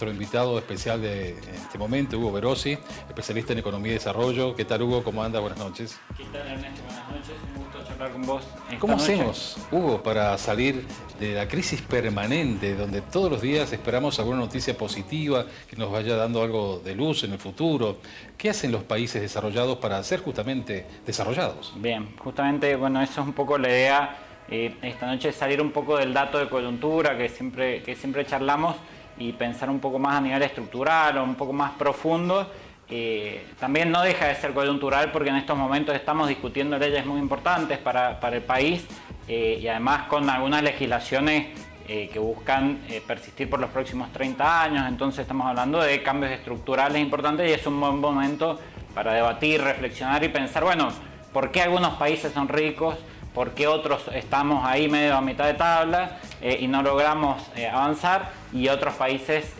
Nuestro invitado especial de este momento, Hugo Verossi, especialista en Economía y Desarrollo. ¿Qué tal, Hugo? ¿Cómo anda? Buenas noches. ¿Qué tal, Ernesto? Buenas noches. Un gusto charlar con vos. ¿Cómo hacemos, Hugo, para salir de la crisis permanente, donde todos los días esperamos alguna noticia positiva que nos vaya dando algo de luz en el futuro? ¿Qué hacen los países desarrollados para ser justamente desarrollados? Bien, justamente, bueno, eso es un poco la idea esta noche, salir un poco del dato de coyuntura que siempre charlamos y pensar un poco más a nivel estructural o un poco más profundo. También no deja de ser coyuntural porque en estos momentos estamos discutiendo leyes muy importantes para el país y además con algunas legislaciones que buscan persistir por los próximos 30 años. Entonces estamos hablando de cambios estructurales importantes y es un buen momento para debatir, reflexionar y pensar, bueno, ¿por qué algunos países son ricos? ¿Por qué otros estamos ahí medio a mitad de tabla y no logramos avanzar? Y otros países,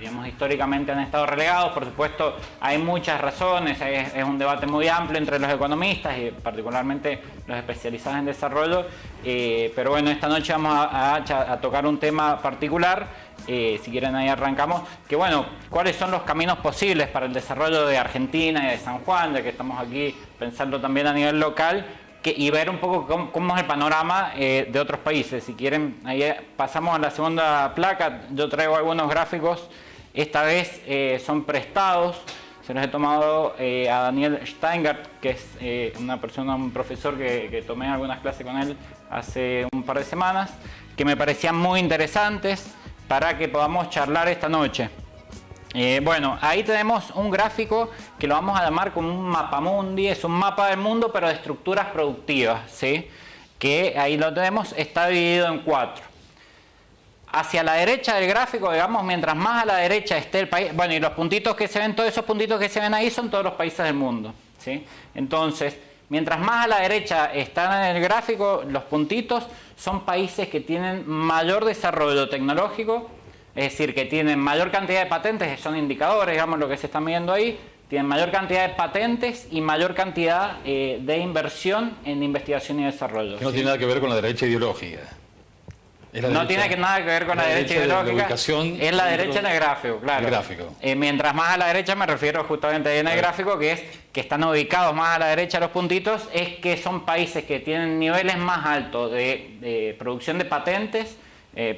digamos, históricamente han estado relegados. Por supuesto, hay muchas razones, es un debate muy amplio entre los economistas y particularmente los especializados en desarrollo. Pero bueno, esta noche vamos a tocar un tema particular. Si quieren ahí arrancamos. Que bueno, ¿cuáles son los caminos posibles para el desarrollo de Argentina y de San Juan? Ya que estamos aquí pensando también a nivel local. Y ver un poco cómo es el panorama de otros países. Si quieren, ahí pasamos a la segunda placa. Yo traigo algunos gráficos. Esta vez son prestados. Se los he tomado a Daniel Steingart, que es un profesor que tomé algunas clases con él hace un par de semanas, que me parecían muy interesantes para que podamos charlar esta noche. Bueno, ahí tenemos un gráfico que lo vamos a llamar como un mapamundi, es un mapa del mundo pero de estructuras productivas, ¿sí? Que ahí lo tenemos, está dividido en 4. Hacia la derecha del gráfico, digamos, mientras más a la derecha esté el país, bueno, y los puntitos que se ven, todos esos puntitos que se ven ahí son todos los países del mundo, ¿sí? Entonces, mientras más a la derecha están en el gráfico, los puntitos son países que tienen mayor desarrollo tecnológico. Es decir, que tienen mayor cantidad de patentes, que son indicadores, digamos, lo que se está midiendo ahí, tienen mayor cantidad de patentes y mayor cantidad de inversión en investigación y desarrollo. Que no tiene nada que ver con la derecha ideológica. No tiene nada que ver con la derecha ideológica, es la derecha en el gráfico, claro. El gráfico. Mientras más a la derecha, me refiero justamente ahí en el gráfico, que es que están ubicados más a la derecha los puntitos, es que son países que tienen niveles más altos de producción de patentes.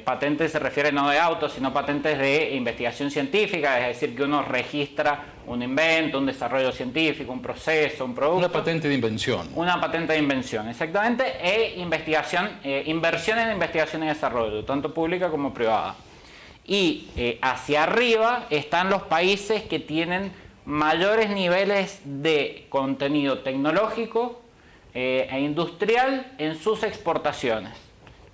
Patentes se refiere no de autos, sino patentes de investigación científica, es decir, que uno registra un invento, un desarrollo científico, un proceso, un producto. Una patente de invención. Una patente de invención, exactamente, inversión en investigación y desarrollo, tanto pública como privada. Y hacia arriba están los países que tienen mayores niveles de contenido tecnológico e industrial en sus exportaciones,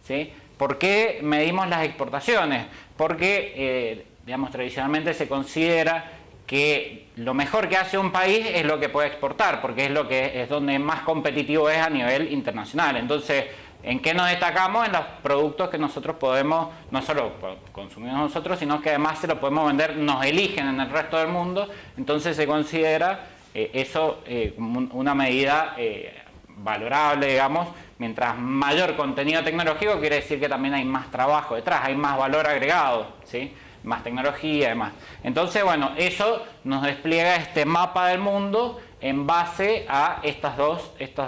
¿sí? ¿Por qué medimos las exportaciones? Porque, digamos, tradicionalmente se considera que lo mejor que hace un país es lo que puede exportar, porque es donde más competitivo es a nivel internacional. Entonces, ¿en qué nos destacamos? En los productos que nosotros podemos, no solo consumir nosotros, sino que además se lo podemos vender, nos eligen en el resto del mundo. Entonces se considera eso como una medida valorable, digamos. Mientras mayor contenido tecnológico quiere decir que también hay más trabajo detrás, hay más valor agregado, ¿sí? Más tecnología y demás. Entonces, bueno, eso nos despliega este mapa del mundo en base a estos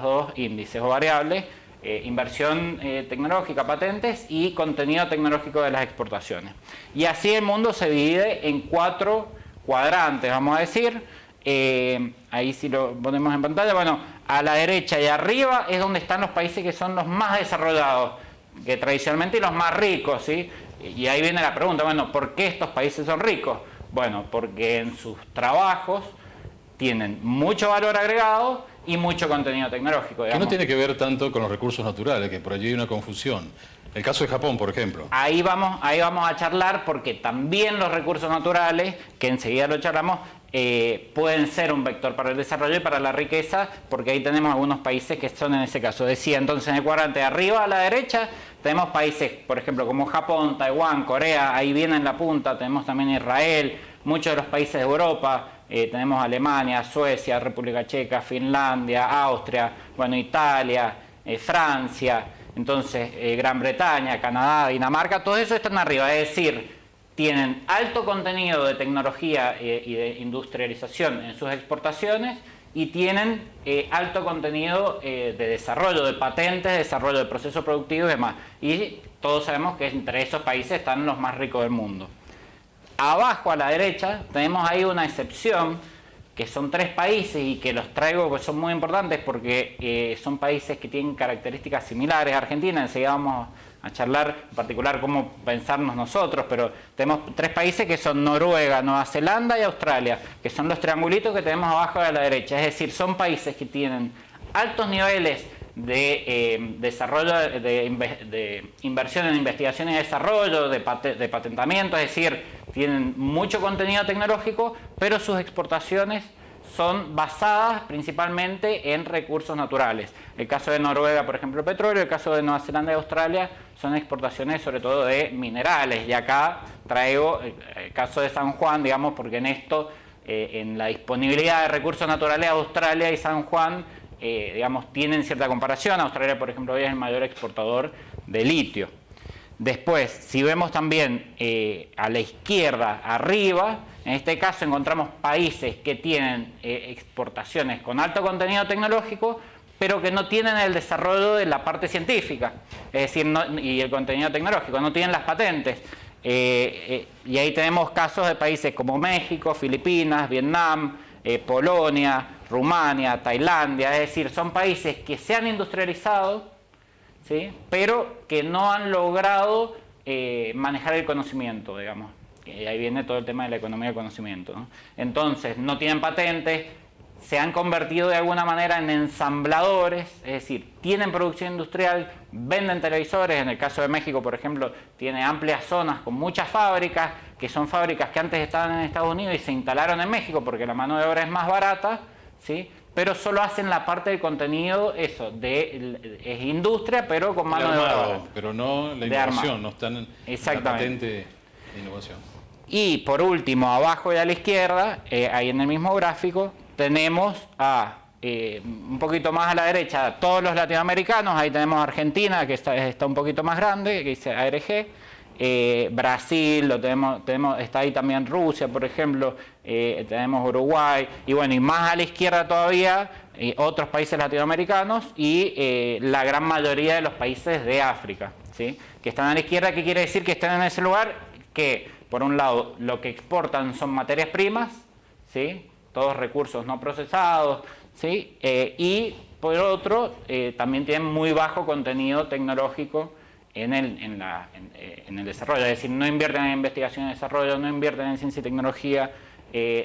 dos índices o variables, inversión tecnológica, patentes y contenido tecnológico de las exportaciones. Y así el mundo se divide en 4 cuadrantes, vamos a decir. Ahí si lo ponemos en pantalla, bueno, a la derecha y arriba es donde están los países que son los más desarrollados, que tradicionalmente y los más ricos, ¿sí? Y ahí viene la pregunta, bueno, ¿por qué estos países son ricos? Bueno, porque en sus trabajos tienen mucho valor agregado y mucho contenido tecnológico, digamos. Que no tiene que ver tanto con los recursos naturales, que por allí hay una confusión. El caso de Japón, por ejemplo. Ahí vamos a charlar porque también los recursos naturales, que enseguida lo charlamos, pueden ser un vector para el desarrollo y para la riqueza, porque ahí tenemos algunos países que son en ese caso. Decía entonces en el cuadrante de arriba a la derecha tenemos países, por ejemplo, como Japón, Taiwán, Corea, ahí viene en la punta, tenemos también Israel, muchos de los países de Europa, tenemos Alemania, Suecia, República Checa, Finlandia, Austria, bueno, Italia, Francia, entonces Gran Bretaña, Canadá, Dinamarca, todo eso están arriba, es decir, tienen alto contenido de tecnología y de industrialización en sus exportaciones y tienen alto contenido de desarrollo de patentes, desarrollo de procesos productivos y demás. Y todos sabemos que entre esos países están los más ricos del mundo. Abajo a la derecha tenemos ahí una excepción, que son 3 países y que los traigo porque son muy importantes porque son países que tienen características similares a Argentina. Enseguida vamos a charlar en particular cómo pensarnos nosotros, pero tenemos 3 países que son Noruega, Nueva Zelanda y Australia, que son los triangulitos que tenemos abajo a la derecha. Es decir, son países que tienen altos niveles de desarrollo, de inversión en investigación y desarrollo, de patentamiento, es decir, tienen mucho contenido tecnológico, pero sus exportaciones son basadas principalmente en recursos naturales. El caso de Noruega, por ejemplo, petróleo, el caso de Nueva Zelanda y Australia son exportaciones sobre todo de minerales. Y acá traigo el caso de San Juan, digamos, porque en esto, en la disponibilidad de recursos naturales, Australia y San Juan, digamos, tienen cierta comparación. Australia, por ejemplo, hoy es el mayor exportador de litio. Después, si vemos también a la izquierda, arriba, en este caso encontramos países que tienen exportaciones con alto contenido tecnológico, pero que no tienen el desarrollo de la parte científica, es decir, y el contenido tecnológico, no tienen las patentes. Y ahí tenemos casos de países como México, Filipinas, Vietnam, Polonia, Rumania, Tailandia, es decir, son países que se han industrializado, ¿sí?, pero que no han logrado manejar el conocimiento, digamos. Y ahí viene todo el tema de la economía del conocimiento, ¿no? Entonces, no tienen patentes, se han convertido de alguna manera en ensambladores, es decir, tienen producción industrial, venden televisores. En el caso de México, por ejemplo, tiene amplias zonas con muchas fábricas, que son fábricas que antes estaban en Estados Unidos y se instalaron en México porque la mano de obra es más barata, ¿sí?, pero solo hacen la parte del contenido, eso, es industria, pero con mano de obra. Pero no la innovación, no están en la patente de innovación. Y por último, abajo y a la izquierda, ahí en el mismo gráfico, tenemos un poquito más a la derecha a todos los latinoamericanos. Ahí tenemos Argentina, que está un poquito más grande, que dice ARG. Brasil, está ahí también Rusia, por ejemplo, tenemos Uruguay, y bueno, y más a la izquierda todavía, otros países latinoamericanos y la gran mayoría de los países de África, ¿sí?, que están a la izquierda. ¿Qué quiere decir que están en ese lugar? Que, por un lado, lo que exportan son materias primas, ¿sí?, todos recursos no procesados, ¿sí?, y por otro, también tienen muy bajo contenido tecnológico en el desarrollo, es decir, no invierten en investigación y desarrollo, no invierten en ciencia y tecnología,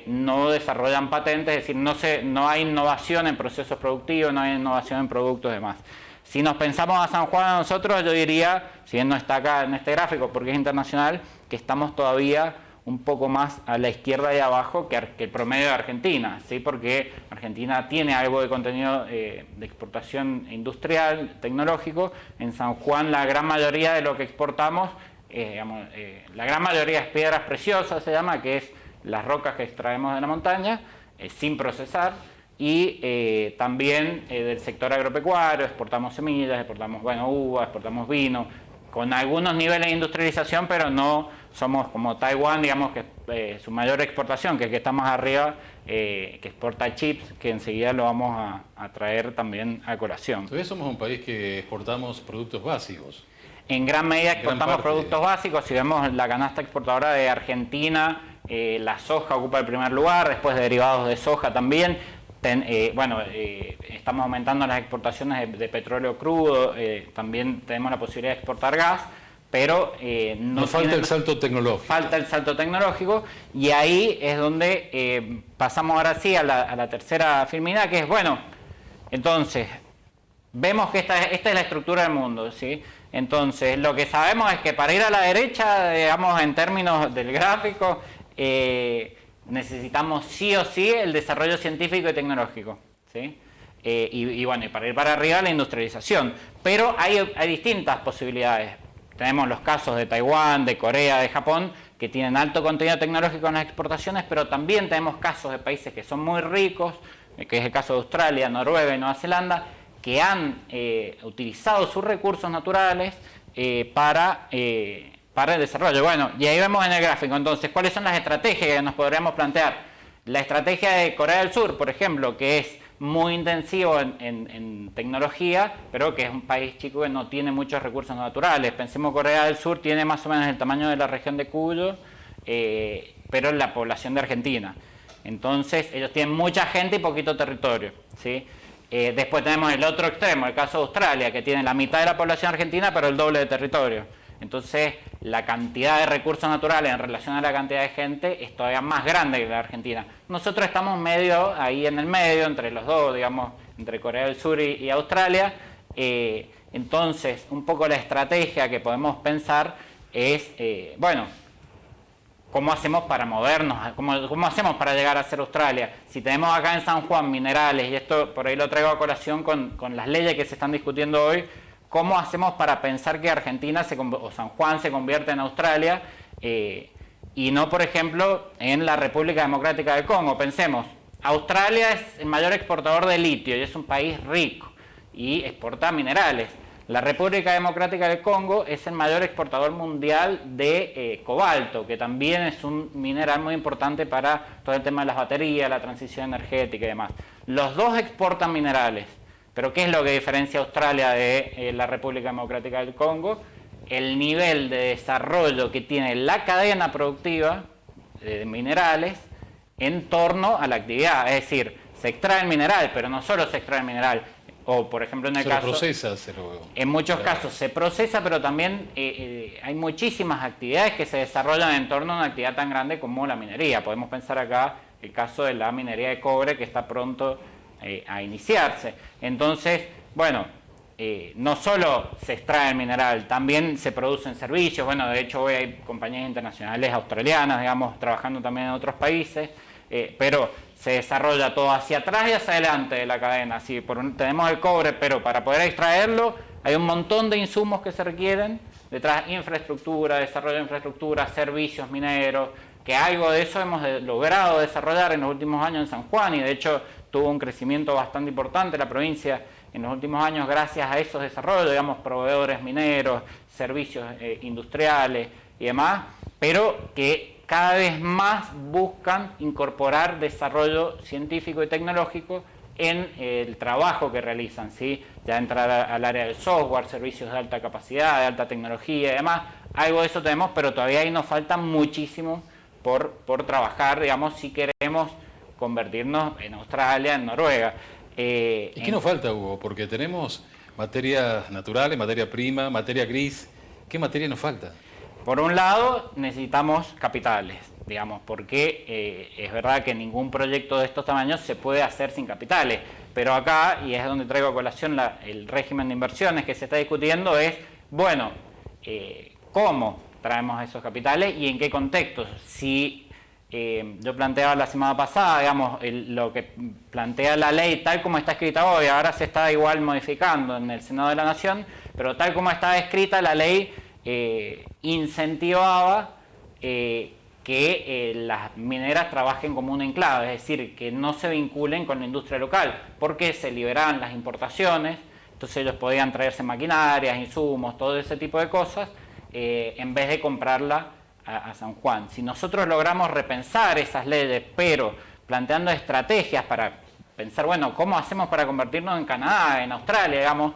no desarrollan patentes, es decir, no hay innovación en procesos productivos, no hay innovación en productos y demás. Si nos pensamos a San Juan a nosotros, yo diría, si bien no está acá en este gráfico porque es internacional, que estamos todavía un poco más a la izquierda y abajo que el promedio de Argentina, ¿sí?, porque Argentina tiene algo de contenido de exportación industrial, tecnológico. En San Juan la gran mayoría de lo que exportamos, la gran mayoría es piedras preciosas, se llama, que es las rocas que extraemos de la montaña, sin procesar, y también del sector agropecuario, exportamos semillas, exportamos uva, exportamos vino, con algunos niveles de industrialización, pero no somos como Taiwán, digamos, que su mayor exportación, que es que está más arriba, que exporta chips, que enseguida lo vamos a traer también a colación. Todavía somos un país que exportamos productos básicos. En gran medida exportamos productos básicos. Si vemos la canasta exportadora de Argentina, la soja ocupa el primer lugar, después derivados de soja también. Estamos aumentando las exportaciones de petróleo crudo, también tenemos la posibilidad de exportar gas, pero nos falta el salto tecnológico. Falta el salto tecnológico, y ahí es donde pasamos ahora sí a la tercera firmidad, que es, bueno, entonces, vemos que esta es la estructura del mundo, ¿sí? Entonces, lo que sabemos es que para ir a la derecha, digamos, en términos del gráfico, necesitamos sí o sí el desarrollo científico y tecnológico, ¿sí? Y para ir para arriba la industrialización. Pero hay distintas posibilidades. Tenemos los casos de Taiwán, de Corea, de Japón, que tienen alto contenido tecnológico en las exportaciones, pero también tenemos casos de países que son muy ricos, que es el caso de Australia, Noruega y Nueva Zelanda, que han utilizado sus recursos naturales para para el desarrollo. Bueno, y ahí vemos en el gráfico, entonces, ¿cuáles son las estrategias que nos podríamos plantear? La estrategia de Corea del Sur, por ejemplo, que es muy intensivo en tecnología, pero que es un país chico que no tiene muchos recursos naturales. Pensemos, Corea del Sur tiene más o menos el tamaño de la región de Cuyo, pero la población de Argentina. Entonces, ellos tienen mucha gente y poquito territorio, ¿sí? Después tenemos el otro extremo, el caso de Australia, que tiene la mitad de la población argentina, pero el doble de territorio. Entonces, la cantidad de recursos naturales en relación a la cantidad de gente es todavía más grande que la Argentina. Nosotros estamos medio ahí en el medio, entre los dos, digamos, entre Corea del Sur y Australia. Entonces, un poco la estrategia que podemos pensar es, bueno, ¿cómo hacemos para movernos? ¿Cómo hacemos para llegar a ser Australia? Si tenemos acá en San Juan minerales, y esto por ahí lo traigo a colación con las leyes que se están discutiendo hoy, ¿cómo hacemos para pensar que Argentina o San Juan se convierte en Australia y no, por ejemplo, en la República Democrática del Congo? Pensemos, Australia es el mayor exportador de litio y es un país rico y exporta minerales. La República Democrática del Congo es el mayor exportador mundial de cobalto, que también es un mineral muy importante para todo el tema de las baterías, la transición energética y demás. Los dos exportan minerales. Pero ¿qué es lo que diferencia a Australia de la República Democrática del Congo? El nivel de desarrollo que tiene la cadena productiva de minerales en torno a la actividad. Es decir, se extrae el mineral, pero no solo se extrae el mineral. O, por ejemplo, en el caso... En muchos casos se procesa, pero también hay muchísimas actividades que se desarrollan en torno a una actividad tan grande como la minería. Podemos pensar acá el caso de la minería de cobre, que está pronto a iniciarse. Entonces, bueno, no solo se extrae el mineral, también se producen servicios. Bueno, de hecho hoy hay compañías internacionales australianas, digamos, trabajando también en otros países, pero se desarrolla todo hacia atrás y hacia adelante de la cadena. Así, tenemos el cobre, pero para poder extraerlo hay un montón de insumos que se requieren, detrás infraestructura, desarrollo de infraestructura, servicios mineros, que algo de eso hemos logrado desarrollar en los últimos años en San Juan, y de hecho tuvo un crecimiento bastante importante la provincia en los últimos años gracias a esos desarrollos, digamos, proveedores mineros, servicios industriales y demás, pero que cada vez más buscan incorporar desarrollo científico y tecnológico en el trabajo que realizan, ¿sí? Ya entrar al área del software, servicios de alta capacidad, de alta tecnología y demás. Algo de eso tenemos, pero todavía ahí nos falta muchísimo por trabajar, digamos, si queremos convertirnos en Australia, en Noruega. ¿Y qué nos falta, Hugo? Porque tenemos materias naturales, materia prima, materia gris. ¿Qué materia nos falta? Por un lado, necesitamos capitales, digamos, porque es verdad que ningún proyecto de estos tamaños se puede hacer sin capitales. Pero acá, y es donde traigo a colación el régimen de inversiones que se está discutiendo, es, bueno, ¿cómo traemos esos capitales y en qué contextos? Si yo planteaba la semana pasada, digamos, lo que plantea la ley tal como está escrita hoy, ahora se está igual modificando en el Senado de la Nación, pero tal como está escrita la ley incentivaba que las mineras trabajen como un enclave, es decir, que no se vinculen con la industria local, porque se liberaban las importaciones, entonces ellos podían traerse maquinarias, insumos, todo ese tipo de cosas, en vez de comprarla a San Juan. Si nosotros logramos repensar esas leyes, pero planteando estrategias para pensar, bueno, ¿cómo hacemos para convertirnos en Canadá, en Australia, digamos?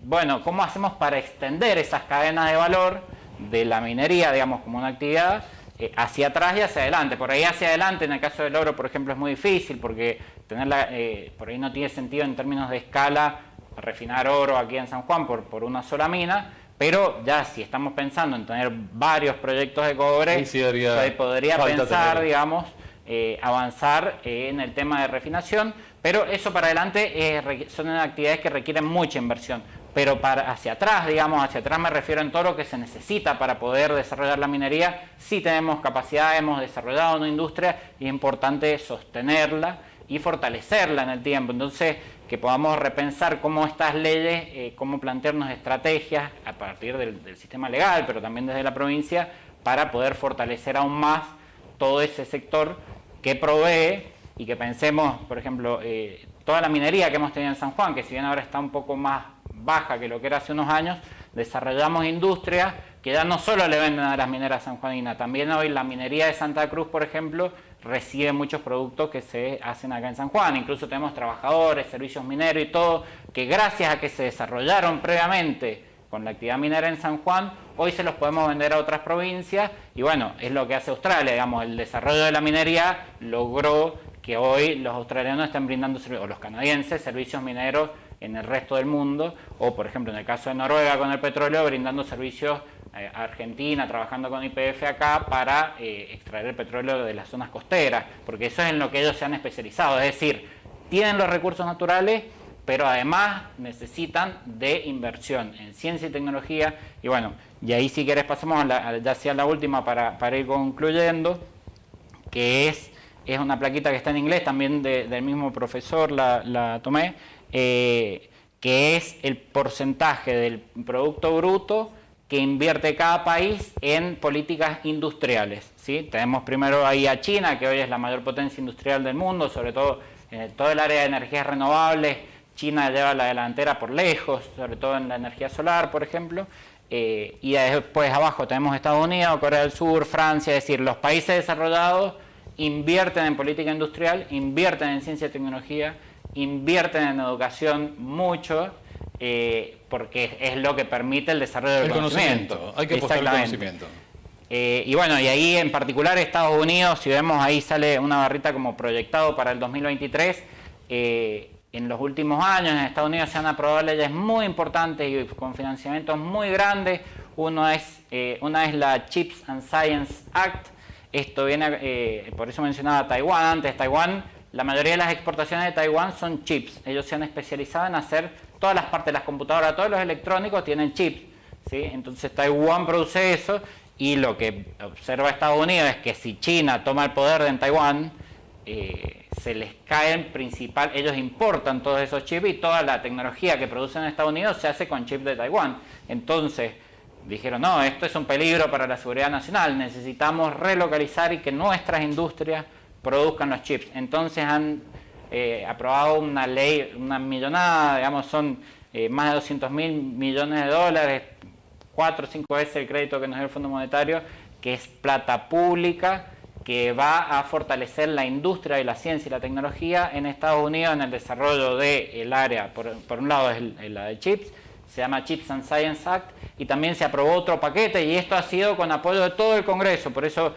Bueno, ¿cómo hacemos para extender esas cadenas de valor de la minería, digamos, como una actividad, hacia atrás y hacia adelante? Por ahí hacia adelante, en el caso del oro, por ejemplo, es muy difícil, porque por ahí no tiene sentido en términos de escala refinar oro aquí en San Juan por una sola mina, pero ya si estamos pensando en tener varios proyectos de cobre, sí podría pensar, digamos, avanzar en el tema de refinación, pero eso para adelante son actividades que requieren mucha inversión. Pero hacia atrás, digamos, hacia atrás me refiero en todo lo que se necesita para poder desarrollar la minería. Sí tenemos capacidad, hemos desarrollado una industria y es importante sostenerla y fortalecerla en el tiempo. Entonces, que podamos repensar cómo estas leyes, cómo plantearnos estrategias a partir del sistema legal, pero también desde la provincia, para poder fortalecer aún más todo ese sector que provee, y que pensemos, por ejemplo, toda la minería que hemos tenido en San Juan, que si bien ahora está un poco más baja que lo que era hace unos años, desarrollamos industrias que ya no solo le venden a las mineras sanjuaninas, también hoy la minería de Santa Cruz, por ejemplo, recibe muchos productos que se hacen acá en San Juan. Incluso tenemos trabajadores, servicios mineros y todo, que gracias a que se desarrollaron previamente con la actividad minera en San Juan, hoy se los podemos vender a otras provincias. Y bueno, es lo que hace Australia, digamos, el desarrollo de la minería logró que hoy los australianos estén brindando, o los canadienses, servicios mineros en el resto del mundo, o por ejemplo en el caso de Noruega con el petróleo, brindando servicios a Argentina, trabajando con YPF acá para extraer el petróleo de las zonas costeras, porque eso es en lo que ellos se han especializado, es decir, tienen los recursos naturales, pero además necesitan de inversión en ciencia y tecnología. Y bueno, y ahí si querés pasamos ya hacia la última para ir concluyendo, que es una plaquita que está en inglés, también del mismo profesor la tomé, que es el porcentaje del Producto Bruto que invierte cada país en políticas industriales, ¿sí? Tenemos primero ahí a China, que hoy es la mayor potencia industrial del mundo, sobre todo en todo el área de energías renovables. China lleva la delantera por lejos, sobre todo en la energía solar, por ejemplo. Y después abajo tenemos Estados Unidos, Corea del Sur, Francia, es decir, los países desarrollados invierten en política industrial, invierten en ciencia y tecnología, invierten en educación mucho, porque es lo que permite el desarrollo del conocimiento. Hay que apostar al conocimiento. Y bueno, y ahí en particular Estados Unidos, si vemos ahí sale una barrita como proyectado para el 2023, en los últimos años en Estados Unidos se han aprobado leyes muy importantes y con financiamientos muy grandes. Una es la Chips and Science Act. Esto viene, por eso mencionaba Taiwán antes. Taiwán, la mayoría de las exportaciones de Taiwán son chips. Ellos se han especializado en hacer todas las partes de las computadoras, todos los electrónicos tienen chips, ¿sí? Entonces Taiwán produce eso, y lo que observa Estados Unidos es que si China toma el poder en Taiwán, se les cae el principal, ellos importan todos esos chips y toda la tecnología que producen en Estados Unidos se hace con chips de Taiwán. Entonces dijeron, no, esto es un peligro para la seguridad nacional, necesitamos relocalizar y que nuestras industrias produzcan los chips. Entonces han aprobado una ley, una millonada, digamos, son más de 200 mil millones de dólares, 4 o 5 veces el crédito que nos dio el Fondo Monetario, que es plata pública, que va a fortalecer la industria y la ciencia y la tecnología en Estados Unidos en el desarrollo del área, por un lado es la de chips, se llama Chips and Science Act, y también se aprobó otro paquete, y esto ha sido con apoyo de todo el Congreso, por eso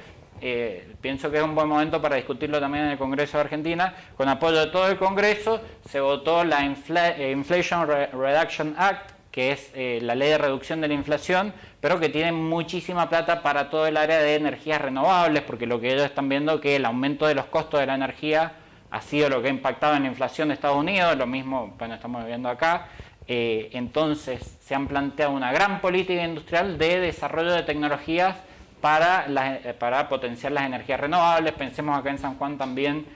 pienso que es un buen momento para discutirlo también en el Congreso de Argentina. Con apoyo de todo el Congreso se votó la Inflation Reduction Act, que es la ley de reducción de la inflación, pero que tiene muchísima plata para todo el área de energías renovables, porque lo que ellos están viendo es que el aumento de los costos de la energía ha sido lo que ha impactado en la inflación de Estados Unidos, lo mismo, bueno, estamos viendo acá. Entonces se han planteado una gran política industrial de desarrollo de tecnologías para potenciar las energías renovables. Pensemos acá en San Juan también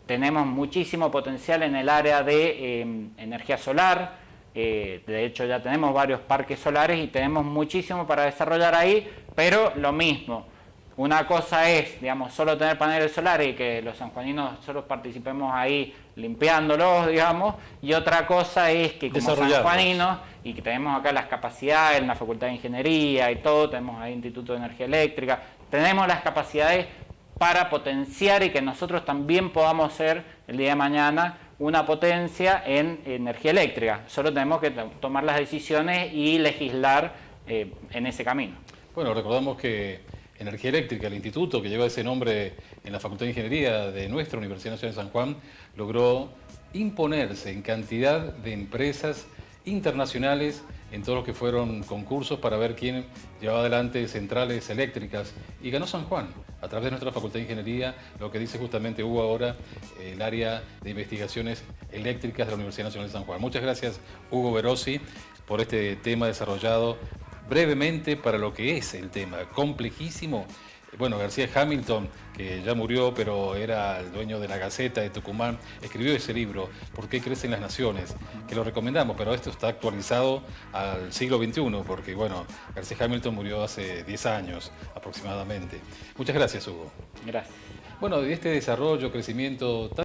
tenemos muchísimo potencial en el área de energía solar. De hecho ya tenemos varios parques solares y tenemos muchísimo para desarrollar ahí, pero lo mismo, una cosa es, digamos, solo tener paneles solares y que los sanjuaninos solo participemos ahí limpiándolos, digamos, y otra cosa es que como sanjuaninos, y que tenemos acá las capacidades en la Facultad de Ingeniería y todo, tenemos ahí Instituto de Energía Eléctrica, tenemos las capacidades para potenciar y que nosotros también podamos ser el día de mañana una potencia en energía eléctrica. Solo tenemos que tomar las decisiones y legislar en ese camino. Bueno, recordamos que Energía Eléctrica, el instituto que lleva ese nombre en la Facultad de Ingeniería de nuestra Universidad Nacional de San Juan, logró imponerse en cantidad de empresas internacionales en todos los que fueron concursos para ver quién llevaba adelante centrales eléctricas, y ganó San Juan a través de nuestra Facultad de Ingeniería, lo que dice justamente Hugo ahora, el área de investigaciones eléctricas de la Universidad Nacional de San Juan. Muchas gracias, Hugo Verossi, por este tema desarrollado brevemente para lo que es el tema, complejísimo. Bueno, García Hamilton, que ya murió, pero era el dueño de la Gaceta de Tucumán, escribió ese libro, ¿Por qué crecen las naciones?, que lo recomendamos, pero esto está actualizado al siglo XXI, porque, bueno, García Hamilton murió hace 10 años aproximadamente. Muchas gracias, Hugo. Gracias. Bueno, de este desarrollo, crecimiento tan